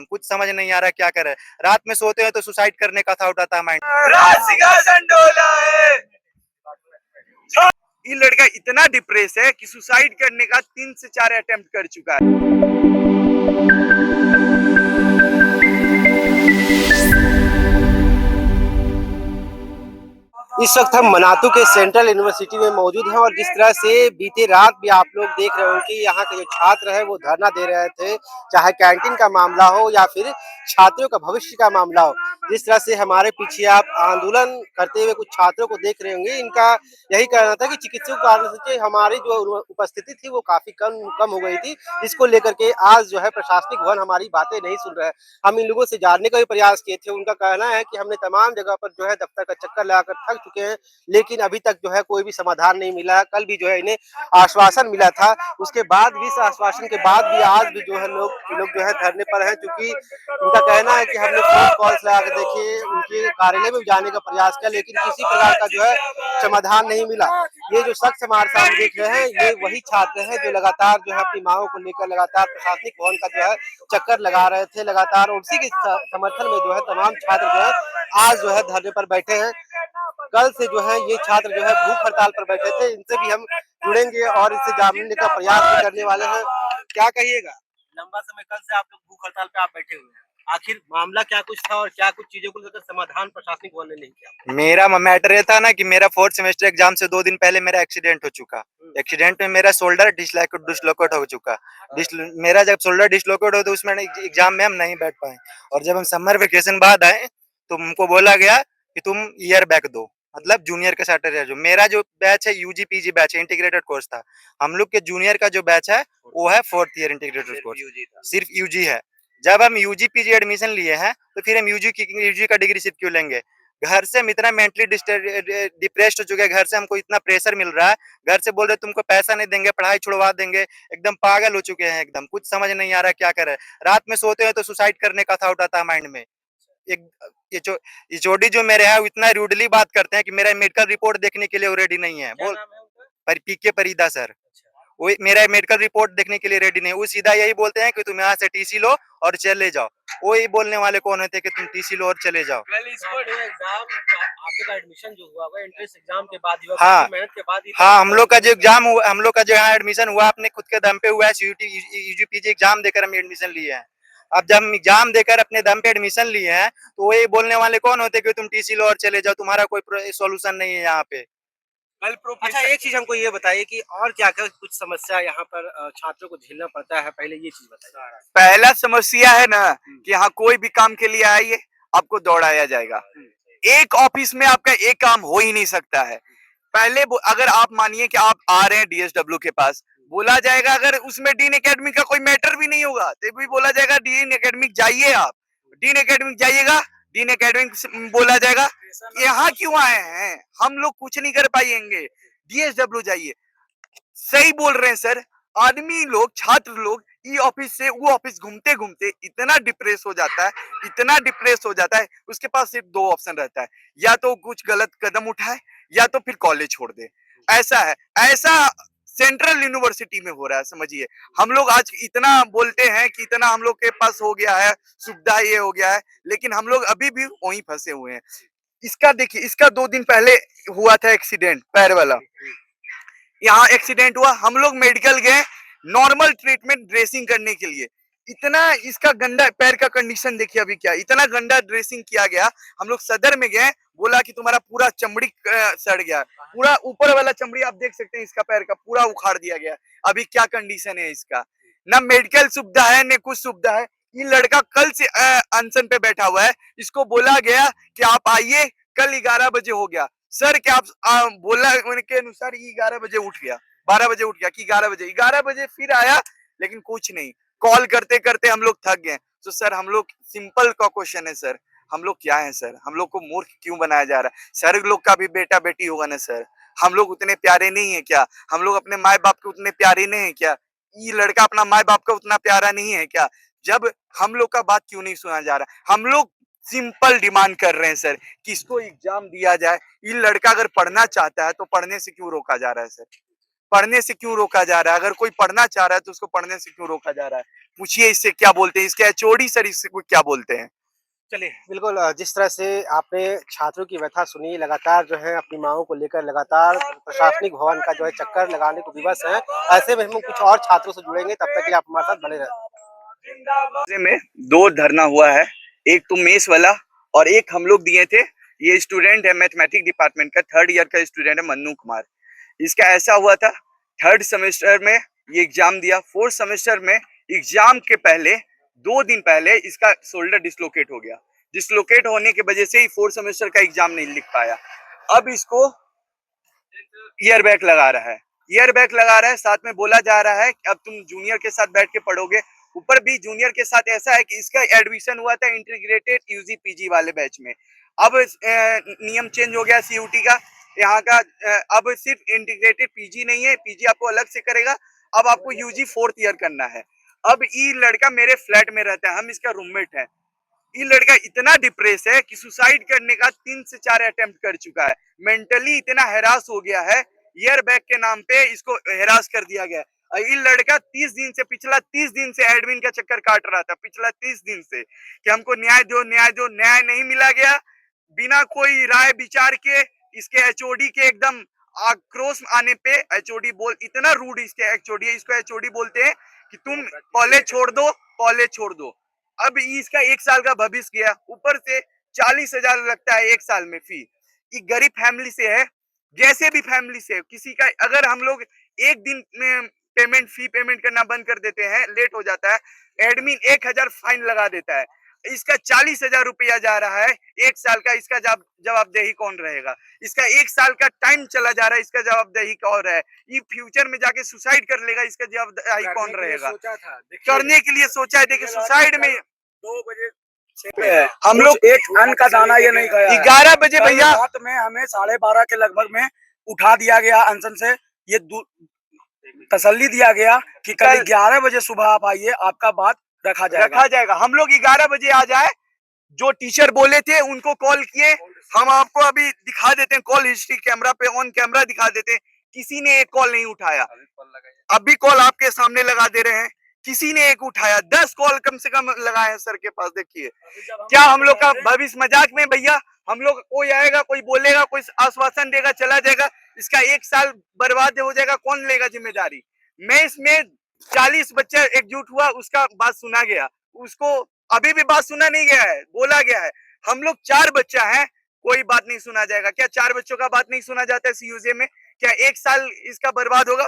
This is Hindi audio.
एकदम कुछ समझ नहीं आ रहा क्या करे। रात में सोते हैं तो सुसाइड करने का था उठाता है माइंड। ये लड़का इतना डिप्रेस है कि सुसाइड करने का 3 से 4 अटेम्प्ट कर चुका है। इस वक्त हम मनातू के सेंट्रल यूनिवर्सिटी में मौजूद हैं और जिस तरह से बीते रात भी आप लोग देख रहे हो कि यहाँ के जो छात्र है वो धरना दे रहे थे, चाहे कैंटीन का मामला हो या फिर छात्रों का भविष्य का मामला हो। जिस तरह से हमारे पीछे आप आंदोलन करते हुए कुछ छात्रों को देख रहे होंगे, इनका यही कहना था कि चिकित्सक कारण से हमारी जो उपस्थिति थी वो काफी कम हो गई थी, जिसको लेकर के आज जो है प्रशासनिक भवन हमारी बातें नहीं सुन रहा है। हम इन लोगों से जानने का भी प्रयास किए थे, उनका कहना है कि हमने तमाम जगह पर जो है दफ्तर का चक्कर लगाकर थक चुके हैं, लेकिन अभी तक जो है कोई भी समाधान नहीं मिला है। कल भी जो है इन्हें आश्वासन मिला था, उसके बाद भी इस आश्वासन के बाद भी आज भी जो है लोग जो है धरने पर हैं, क्योंकि उनका कहना है कि हमने फोन कॉल्स लगा के देखे, उनके कार्यालय में जाने का प्रयास किया, लेकिन किसी प्रकार का जो है समाधान नहीं मिला। ये जो शख्स हमारे सामने देख रहे हैं, ये वही छात्र हैं जो लगातार जो है अपनी मांगों को लेकर लगातार प्रशासनिक भवन का जो है चक्कर लगा रहे थे लगातार, और उसी के समर्थन में जो है तमाम छात्र जो है आज जो है धरने पर बैठे हैं। कल से जो है ये छात्र जो है भूख हड़ताल पर बैठे थे, इनसे भी हम जुड़ेंगे और इससे जानने का प्रयास भी करने वाले हैं। क्या कहिएगा? लंबा समय कल से आप लोग भूख हड़ताल पे आप बैठे हुए हैं, आखिर मामला क्या कुछ था और क्या कुछ चीजों को लेकर समाधान प्रशासनिक भवन ने नहीं किया? मेरा मैटर ये था ना कि मेरा 4th सेमेस्टर एग्जाम से 2 दिन पहले मेरा एक्सीडेंट हो चुका। एक्सीडेंट में मेरा शोल्डर डिसलोकेट हो चुका। मेरा जब शोल्डर डिसलोकेट हो तो उसमें एग्जाम में हम नहीं बैठ पाए, और जब हम समर वेकेशन बाद आए तो हमको बोला गया कि तुम ईयर बैक दो, मतलब जूनियर के सैटरडे। जो मेरा जो बैच है यूजी पीजी बैच है, इंटीग्रेटेड कोर्स था। हम लोग के जूनियर का जो बैच है वो है 4th ईयर इंटीग्रेटेड कोर्स, सिर्फ यूजी है। जब हम यूजी पीजी एडमिशन लिए हैं तो फिर हम यूजी का डिग्री सिर्फ क्यों लेंगे? घर से हम इतना मेंटली डिप्रेस्ड हो चुके हैं, घर से हमको इतना प्रेशर मिल रहा है, घर से बोल रहे तुमको पैसा नहीं देंगे, पढ़ाई छुड़वा देंगे, एकदम पागल हो चुके हैं, एकदम कुछ समझ नहीं आ रहा क्या करे। रात में सोते हैं तो सुसाइड करने का था उठाता है माइंड में। एक ये जोड़ी जो मेरे है वो इतना रूडली बात करते हैं कि मेरा मेडिकल रिपोर्ट देखने के लिए वो रेडी नहीं है। बोल पर पीके परिदा सर, वो मेरा मेडिकल रिपोर्ट देखने के लिए रेडी नहीं। वो सीधा यही बोलते हैं कि तुम यहाँ से टीसी लो और चले जाओ। वो ये बोलने वाले कौन होते हैं कि तुम टीसी लो और चले जाओ? आपका एडमिशन जो हुआ एंट्रेंस एग्जाम के बाद ही, हाँ मेहनत के बाद ही। हाँ, हम लोग का जो एग्जाम हुआ, हम लोग का जो यहाँ एडमिशन हुआ अपने खुद के दम पे हुआ है। सीयूटी यूजी पीजी एग्जाम देकर हम एडमिशन लिए हैं। अब जब हम एग्जाम देकर अपने दम पे एडमिशन लिए हैं तो वो ये बोलने वाले कौन होते हैं कि तुम टीसी लो और चले जाओ, तुम्हारा कोई सोल्यूशन नहीं है यहाँ पे। अच्छा, एक चीज हमको ये बताइए कि और क्या क्या कुछ समस्या यहाँ पर छात्रों को झेलना पड़ता है, पहले ये चीज बताइए। पहला समस्या है ना कि यहाँ कोई भी काम के लिए आइए आपको दौड़ाया जाएगा। एक ऑफिस में आपका एक काम हो ही नहीं सकता है। पहले अगर आप मानिए कि आप आ रहे हैं डीएसडब्ल्यू के पास, बोला जाएगा अगर उसमें डीन एकेडमिक का कोई मैटर भी नहीं होगा तो भी बोला जाएगा डीन एकेडमिक जाइए, आप डीन एकेडमिक जाइएगा, डीन एकेडमिक बोला जाएगा यहाँ क्यों आए हैं, हम लोग कुछ नहीं कर पाएंगे, डीएसडब्ल्यू जाइए। सही बोल रहे हैं सर, आदमी लोग छात्र लोग ई ऑफिस से वो ऑफिस घूमते घूमते इतना डिप्रेस हो जाता है, इतना डिप्रेस हो जाता है, उसके पास सिर्फ 2 ऑप्शन रहता है, या तो कुछ गलत कदम उठाए या तो फिर कॉलेज छोड़ दे। ऐसा है, ऐसा सेंट्रल यूनिवर्सिटी में हो रहा है। समझिए हम लोग आज इतना बोलते हैं कि इतना हम लोग के पास हो गया है, सुविधा ये हो गया है, लेकिन हम लोग अभी भी वहीं फंसे हुए हैं। इसका देखिए, इसका 2 दिन पहले हुआ था एक्सीडेंट, पैर वाला यहाँ एक्सीडेंट हुआ, हम लोग मेडिकल गए नॉर्मल ट्रीटमेंट ड्रेसिंग करने के लिए। इतना इसका गंदा पैर का कंडीशन देखिए अभी क्या, इतना गंदा ड्रेसिंग किया गया। हम लोग सदर में गए, बोला कि तुम्हारा पूरा चमड़ी सड़ गया, पूरा ऊपर वाला चमड़ी आप देख सकते हैं, इसका पैर का पूरा उखाड़ दिया गया। अभी क्या कंडीशन है इसका, ना मेडिकल सुविधा है न कुछ सुविधा है। ये लड़का कल से अनशन पे बैठा हुआ है, इसको बोला गया कि आप आइए, कल 11 बजे हो गया। सर क्या आप बोला के अनुसार 11 बजे उठ गया, 12 बजे उठ गया कि 11 बजे फिर आया, लेकिन कुछ नहीं। कॉल करते करते हम लोग थक गए। तो सर हम लोग सिंपल का क्वेश्चन है सर, हम लोग क्या है सर, हम लोग को मूर्ख क्यों बनाया जा रहा है? सर लोग का भी बेटा बेटी होगा ना सर, हम लोग उतने प्यारे नहीं है क्या? हम लोग अपने माए बाप के उतने प्यारे नहीं है क्या? ये लड़का अपना माए बाप का उतना प्यारा नहीं है क्या? जब हम लोग का बात क्यों नहीं सुना जा रहा? हम लोग सिंपल डिमांड कर रहे हैं सर कि इसको एग्जाम दिया जाए। ये लड़का अगर पढ़ना चाहता है तो पढ़ने से क्यों रोका जा रहा है सर? पढ़ने से क्यों रोका जा रहा है? अगर कोई पढ़ना चाह रहा है तो उसको पढ़ने से क्यों रोका जा रहा है? पूछिए इससे क्या बोलते हैं, इसके एचओडी सर इससे क्या बोलते हैं। चलिए, बिल्कुल जिस तरह से आपने छात्रों की व्यथा सुनी, लगातार जो है अपनी माँगों को लेकर लगातार प्रशासनिक भवन का जो है चक्कर लगाने को विवश हैं। ऐसे में हम कुछ और छात्रों से जुड़ेंगे, तब तक के लिए आप हमारे साथ बने रहें। में दो धरना हुआ है, एक तो मेस वाला और एक हम लोग दिए थे। ये स्टूडेंट है मैथमेटिक्स डिपार्टमेंट का, 3rd ईयर का स्टूडेंट है मन्नू कुमार। इसका ऐसा हुआ था 3rd सेमेस्टर में ये एग्जाम दिया, 4th सेमेस्टर में एग्जाम के पहले 2 दिन पहले इसका शोल्डर डिसलोकेट हो गया। डिसलोकेट होने की वजह से ही 4th सेमेस्टर का एग्जाम नहीं लिख पाया। अब इसको ईयर बैक लगा रहा है, ईयर बैक लगा रहा है। साथ में बोला जा रहा है कि अब तुम जूनियर के साथ बैठ के पढ़ोगे। ऊपर भी जूनियर के साथ ऐसा है कि इसका एडमिशन हुआ था इंटीग्रेटेड यूजी पीजी वाले बैच में। अब नियम चेंज हो गया सीयूटी का, यहाँ का अब सिर्फ इंटीग्रेटेड पीजी नहीं है, पीजी आपको अलग से करेगा। अब आपको यूजी 4th ईयर करना है। अब ये लड़का मेरे फ्लैट में रहता है, हम इसका रूममेट है। ये लड़का इतना डिप्रेस है कि सुसाइड करने का 3 से 4 अटेम्प्ट कर चुका है। मेंटली इतना हैरास हो गया है, ईयर बैक के नाम पे इसको हैरास कर दिया गया। ये लड़का 30 दिन से, पिछला 30 दिन से एडमिन का चक्कर काट रहा था, पिछला 30 दिन से कि हमको न्याय दो, न्याय दो। न्याय नहीं मिला गया। बिना कोई राय विचार के इसके एचओडी के एकदम आक्रोश आने पे एचओडी बोल, इतना रूड इसके एचओडी है, इसको एचओडी बोलते हैं कि तुम कॉलेज छोड़ दो, कॉलेज छोड़ दो। अब इसका 1 साल का भविष्य गया, ऊपर से 40,000 लगता है 1 साल में फी। ये गरीब फैमिली से है, जैसे भी फैमिली से किसी का, अगर हम लोग एक दिन में पेमेंट फी पेमेंट करना बंद कर देते हैं, लेट हो जाता है, एडमिन 1,000 फाइन लगा देता है। इसका 40,000 रुपया जा रहा है 1 साल का। इसका जवाबदेही कौन रहेगा? इसका 1 साल का टाइम चला जा रहा है, इसका जवाबदेही कौन है? ये फ्यूचर में जाके सुसाइड कर लेगा, इसका जवाबदेही कौन रहेगा? करने के लिए सोचा है, देखिए सुसाइड में 2 बजे हम लोग एक अन्न का दाना ये नहीं खाया है। 11 बजे कल भैया रात में हमें 12:30 के लगभग में उठा दिया गया अनशन से। ये तसल्ली दिया गया कि कल 11 बजे सुबह आप आइए, आपका बात रखा जाएगा। हम लोग 11 बजे आ जाए। जो टीचर बोले थे उनको कॉल किए, हम आपको अभी दिखा देते हैं, कॉल हिस्ट्री कैमरा पे ऑन कैमरा दिखा देते हैं। किसी ने एक कॉल नहीं उठाया। अभी कॉल आपके सामने लगा दे रहे हैं, किसी ने एक उठाया। 10 कॉल कम से कम लगाए हैं सर के पास। देखिए क्या हम लोग का भविष्य मजाक में भैया? हम लोग, कोई आएगा, कोई बोलेगा, कोई आश्वासन देगा, चला जाएगा। इसका 1 साल बर्बाद हो जाएगा, कौन लेगा जिम्मेदारी? मैं इसमें 40 बच्चा एकजुट हुआ, उसका बात सुना गया, उसको अभी भी बात सुना नहीं गया है, बोला गया है। हम लोग 4 बच्चा है, कोई बात नहीं सुना जाएगा क्या? 4 बच्चों का बात नहीं सुना जाता है सीयूजे में? क्या 1 साल इसका बर्बाद होगा?